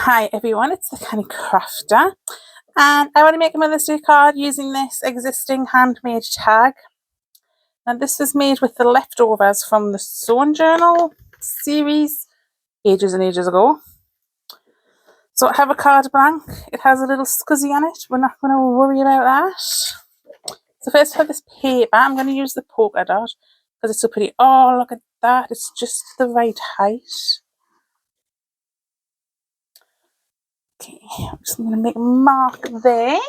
Hi everyone, it's the Canny Crafter, and I want to make a Mother's Day card using this existing handmade tag. And this was made with the leftovers from the Sewing Journal series ages and ages ago. So I have a card blank. It has a little scuzzy on it. We're not going to worry about that. So first for this paper, I'm going to use the polka dot because it's so pretty. Oh, look at that. It's just the right height. Okay, I'm just going to make a mark there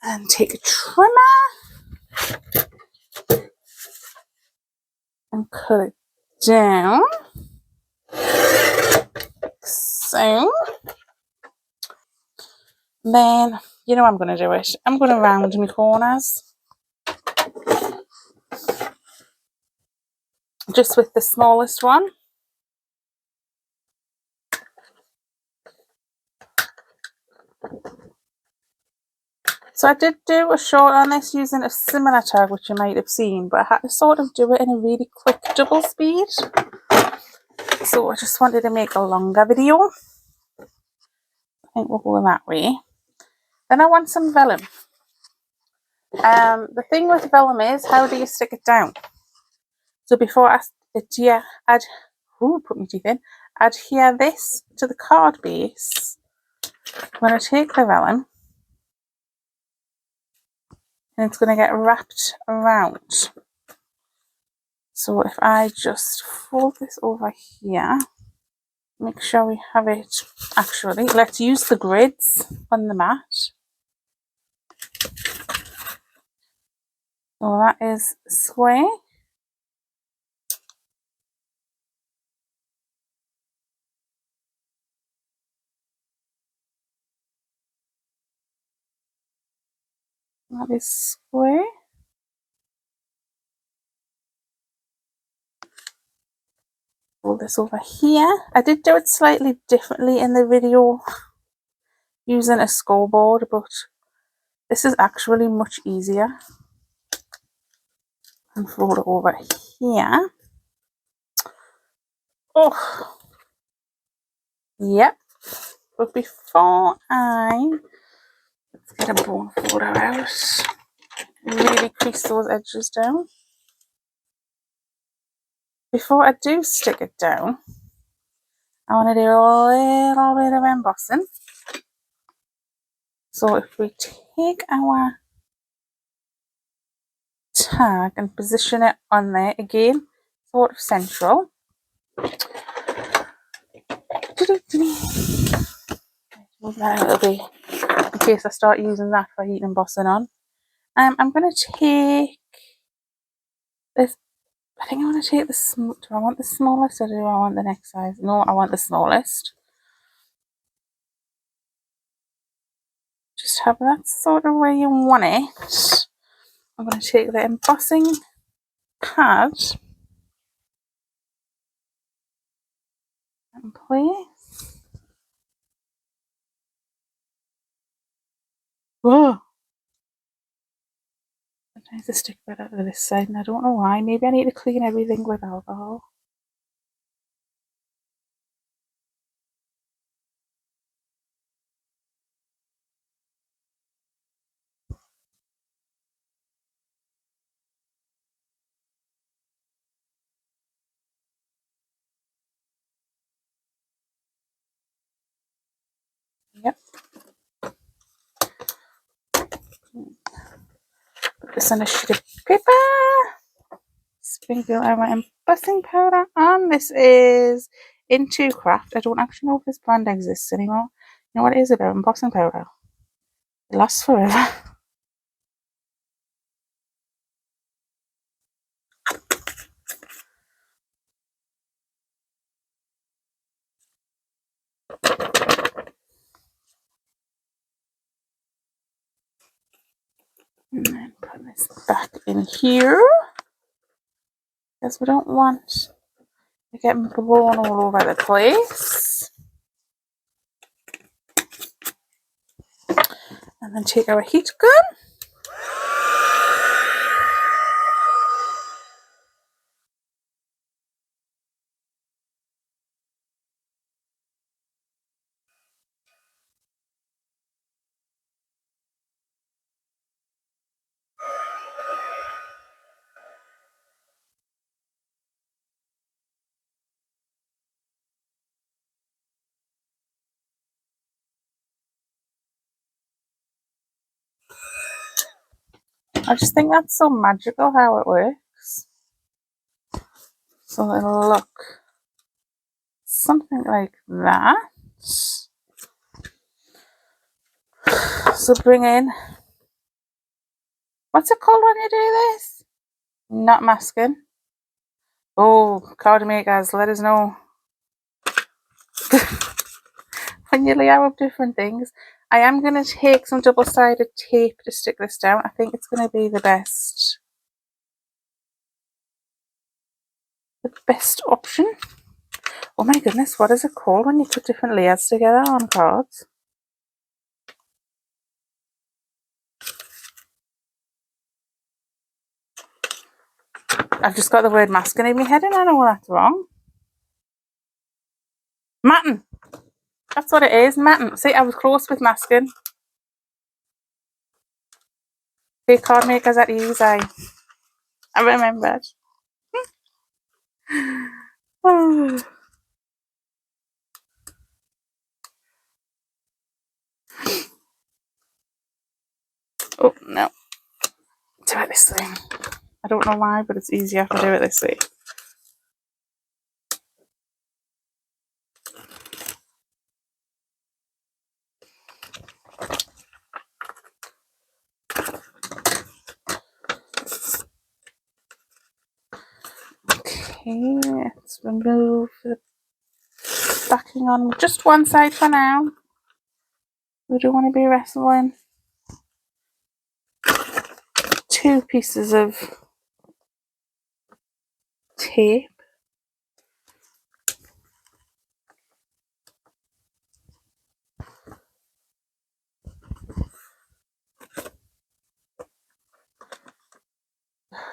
and take a trimmer and cut it down. So then, you know I'm going to do it. I'm going to round my corners just with the smallest one. So I did do a short on this using a similar tag, which you might have seen, but I had to sort of do it in a really quick double speed. So I just wanted to make a longer video. I think we'll go that way. Then I want some vellum. The thing with vellum is, how do you stick it down? So before I adhere this to the card base, I'm going to take the vellum and it's going to get wrapped around. So if I just fold this over here, make sure we have it, actually, let's use the grids on the mat. So that is square. That is square. Fold this over here. I did do it slightly differently in the video using a scoreboard, but this is actually much easier. And fold it over here. Oh, yep. But before let's get a bone folder out, really crease those edges down. Before I do stick it down, I want to do a little bit of embossing. So if we take our tag and position it on there again, sort of central. Move that a little bit in case I start using that for heat embossing on. I'm going to take this. I think I want to take the do I want the smallest or do I want the next size? No, I want the smallest. Just have that sort of where you want it. I'm going to take the embossing pad and place. Whoa! Sometimes the stick better to this side, and I don't know why. Maybe I need to clean everything with alcohol. Yep. Put this on a sheet of paper. Sprinkle our embossing powder on. This is Into Craft. I don't actually know if this brand exists anymore. You know what it is about embossing powder? It lasts forever. And then put this back in here, because we don't want to get blown all over the place. And then take our heat gun. I just think that's so magical how it works. So it'll look something like that. So bring in, what's it called when you do this? Not masking. Oh, card makers, let us know when you lay out different things. I am going to take some double-sided tape to stick this down. I think it's going to be the best option. Oh my goodness, what is it called when you put different layers together on cards? I've just got the word masking in my head and I know that's wrong. Matting. That's what it is, matting. See, I was close with masking. The card makers at use, I remembered. Oh no. Do it this way. I don't know why, but it's easier to do it this way. Okay, let's remove the backing on just one side for now. We don't want to be wrestling two pieces of tape.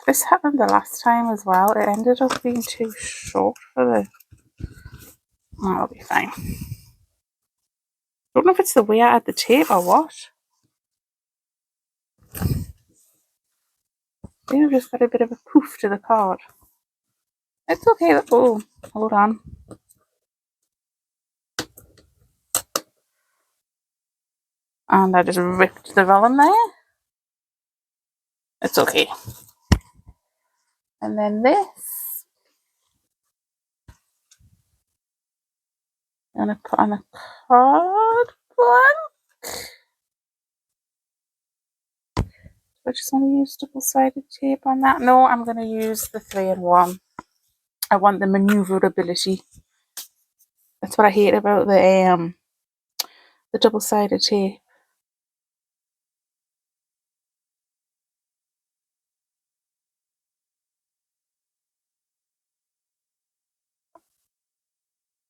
This happened the last time as well. It ended up being too short for the... Oh, it'll be fine. Don't know if it's the way I had the tape or what. I think I've just got a bit of a poof to the card. It's okay. Oh, hold on. And I just ripped the vellum there. It's okay. And then this. I'm going to put on a card blank. I just want to use double-sided tape on that. No, I'm going to use the 3-in-1. I want the maneuverability. That's what I hate about the double-sided tape.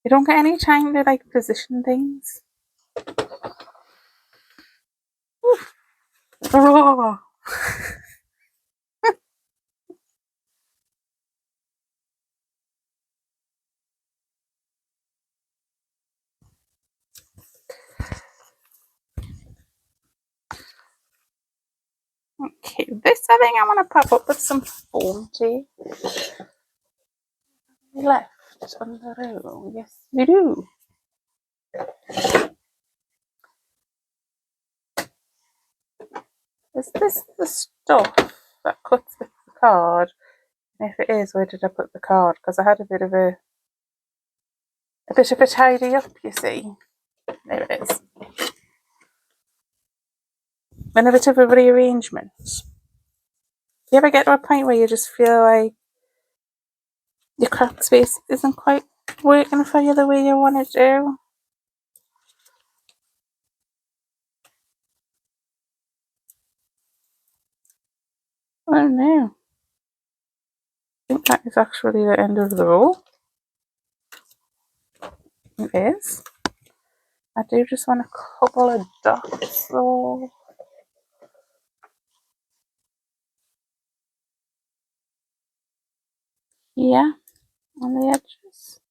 You don't get any time to like position things. Oh. Okay, this I think I want to pop up with some foam tape. Left on the row. Yes, we do. Is this the stuff that cuts with the card? And if it is, where did I put the card? Because I had a bit of a tidy up, you see. There it is. And a bit of a rearrangement. You ever get to a point where you just feel like your craft space isn't quite working for you the way you want to do? Oh no. I think that is actually the end of the row. It is. I do just want a couple of dots though. Yeah, on the edges.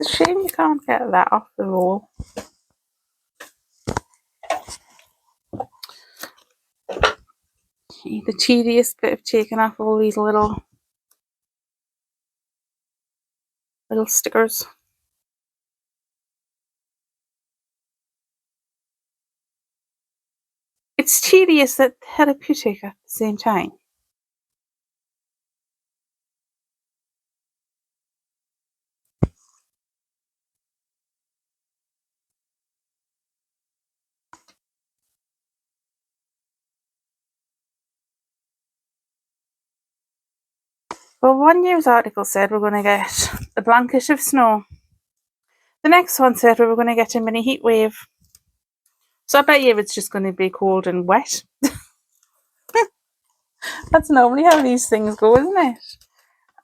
a shame you can't get that off the roll. The tedious bit of taking off all these little stickers. It's tedious but therapeutic at the same time. Well, one news article said we're going to get a blanket of snow. The next one said we were going to get a mini heat wave. So I bet you it's just going to be cold and wet. That's normally how these things go, isn't it?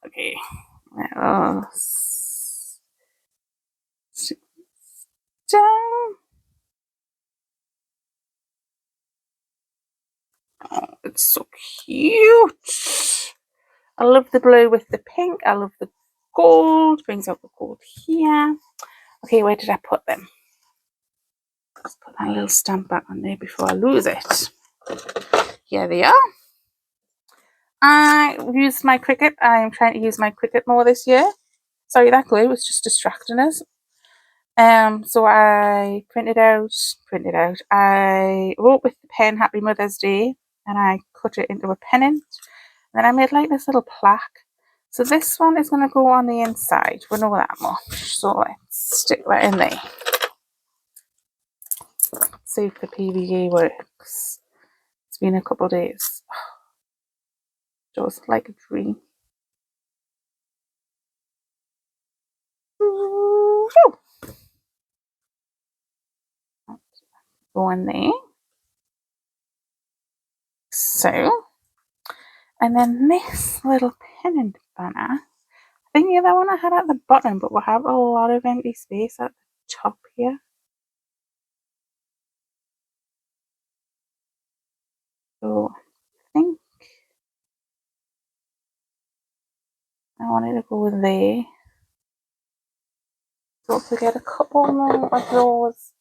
Okay. Down. Oh, it's so cute. I love the blue with the pink. I love the gold. Brings out the gold here. Okay, where did I put them? Let's put that little stamp back on there before I lose it. Here they are. I used my Cricut. I'm trying to use my Cricut more this year. Sorry, that glue was just distracting us. So I printed out. I wrote with the pen Happy Mother's Day, and I cut it into a pennant. Then I made like this little plaque. So this one is going to go on the inside. We know that much. So let's stick that in there. See if the PVA works. It's been a couple of days. Just like a dream. Go in there. So, and then this little pennant banner. I think the other one I had at the bottom, but we'll have a lot of empty space at the top here. So I think I wanted to go there. So if we get a couple more of those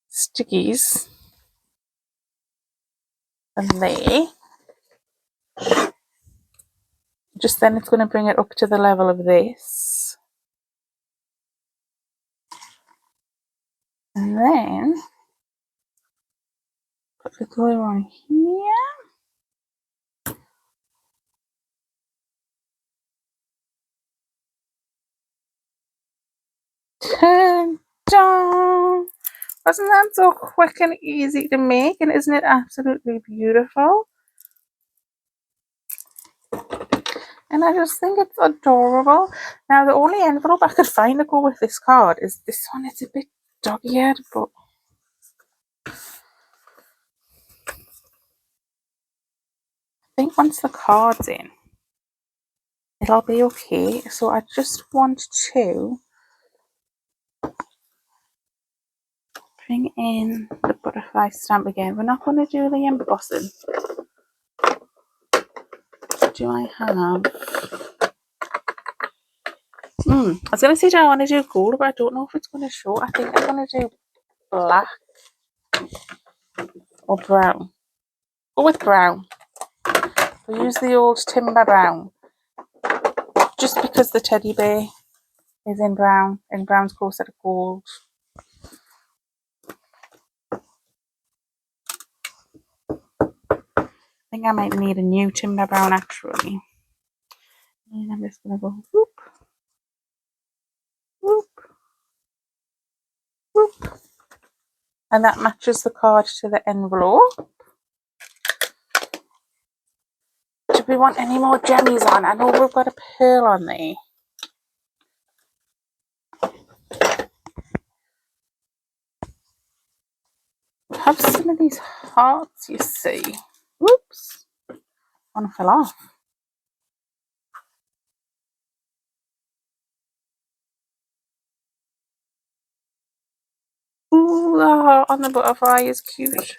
stickies and there, just then it's going to bring it up to the level of this. And then put the glue on here. Ta-da! Wasn't that so quick and easy to make? And isn't it absolutely beautiful? And I just think it's adorable. Now, the only envelope I could find to go with this card is this one. It's a bit dog-eared, but I think once the card's in, it'll be okay. So I just want to bring in the butterfly stamp again. We're not going to do the embossing. Do I have... I was going to say, do I want to do gold, but I don't know if it's going to show. I think I'm going to do black or brown. Go with brown. We'll use the old timber brown. Just because the teddy bear is in brown, and brown's closer to gold. I think I might need a new timber brown actually. And I'm just going to go whoop, whoop, whoop. And that matches the card to the envelope. Do we want any more gemmies on? I know we've got a pearl on there. We have some of these hearts, you see. Whoops. One fell off. Ooh, the heart on the butterfly is cute.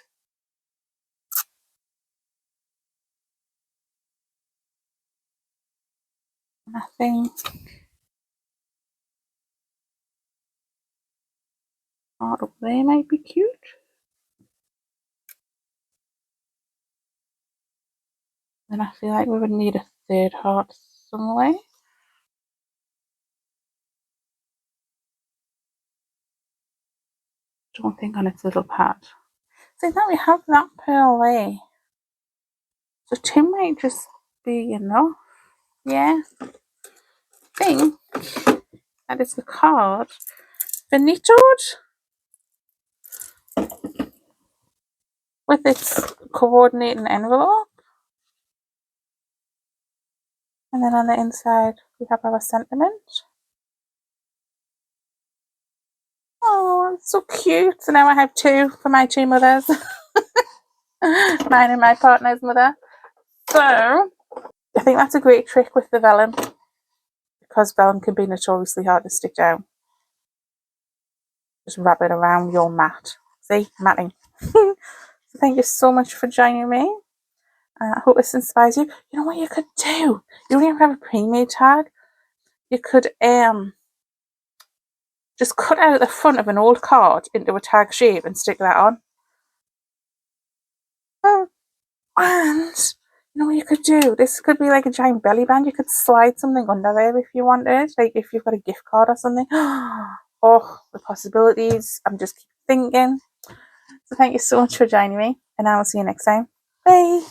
And I think part up there might be cute. And I feel like we would need a third heart somewhere. Don't think on its little pad. So now we have that pearl there. So two might just be enough. Yeah. I think that is the card finitoed with its coordinating envelope. And then on the inside we have our sentiment. Oh, it's so cute. So now I have two for my two mothers. Mine and my partner's mother. So I think that's a great trick with the vellum, because vellum can be notoriously hard to stick down. Just wrap it around your mat. See, matting. So thank you so much for joining me. I hope this inspires you. You know what you could do? You don't even have a pre-made tag. You could just cut out the front of an old card into a tag shape and stick that on. Oh, and you know what you could do? This could be like a giant belly band. You could slide something under there if you wanted, like if you've got a gift card or something. Oh, the possibilities. I'm just thinking. So thank you so much for joining me, and I will see you next time. Bye.